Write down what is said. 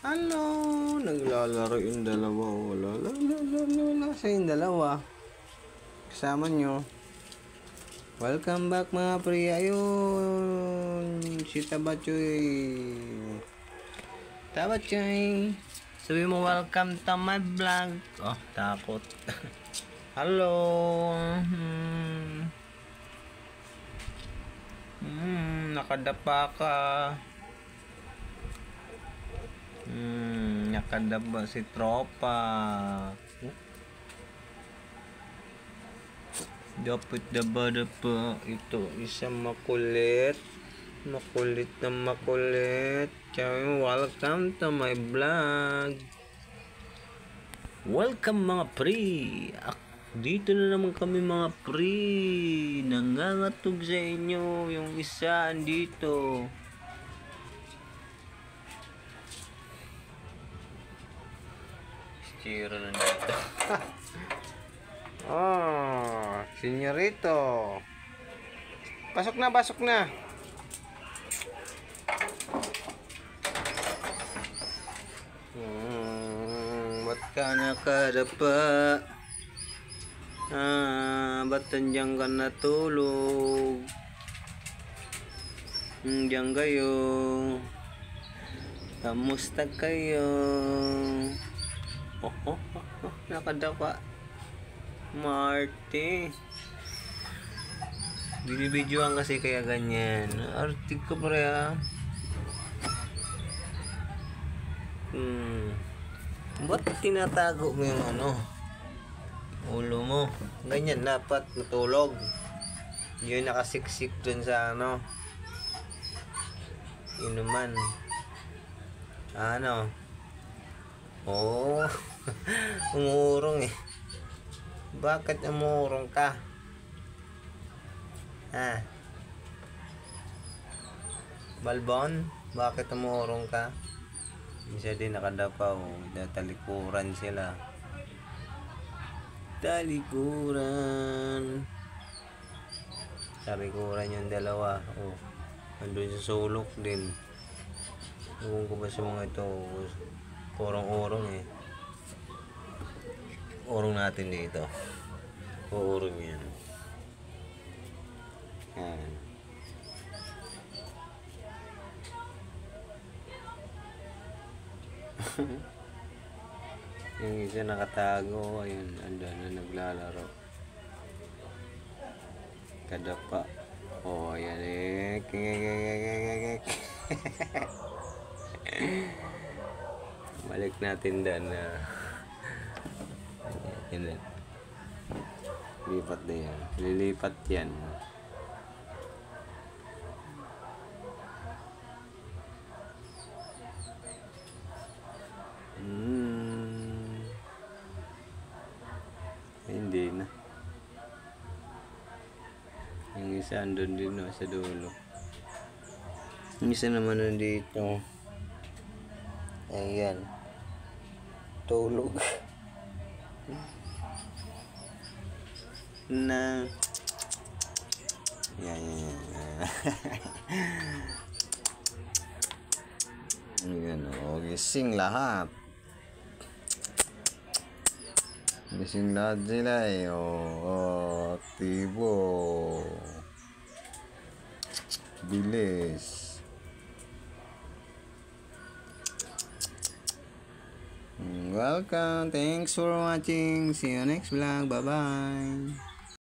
Hello, naglalaro yung dalawa. Wala sa yung dalawa. Kasama nyo. Welcome back mga pre. Ayun, si Tabachoy. Tabachoy. Sabi mo welcome to my vlog. Oh, takot. Hello. Nakadapa ka. Nakadapa si tropa. Dapat daba-daba. Ito isang makulit. Makulit na makulit. Welcome to my vlog. Welcome mga pre. Dito na naman kami mga pre. Nangangatog sa inyo. Yung isa andito. Chiro na dito. Oh, senyorito. Pasok na, pasok na. Ba't ka nakadapa? Ba't nandiyan ka natulog? Diyan kayo. Kamusta kayo? Nakadapa. Marty. Binibidyoan kasi kaya ganyan. Artig ka pre ha. Ba't tinatago mo yung ulo mo? Ganyan dapat matulog. Yun nakasiksik dun sa inuman. Oh, umurong eh. Bakit umurong ka? Balbon, bakit umurong ka? Isa din nakadapaw, talikuran sila. Talikuran. Talikuran yung dalawa. Oh, nandun sa sulok din. Ewan ko ba sa mga ito, urong-urong eh. Urong natin dito. Urong yan. Yung isa nakatago, ayun, andun na naglalaro. Kadapa. Oh, ayan eh. Balik natin doon na yan. Lipat na yan. Lilipat yan. Hindi na. Yung isa andun din sa dulo. Yung isa naman nandito. Ayan. Tulog. Na. Yan. Ayan o. Gising lahat. Gising lahat sila eh. Oh, aktibo. Bilis. Welcome. Thanks for watching. See you next vlog. Bye-bye.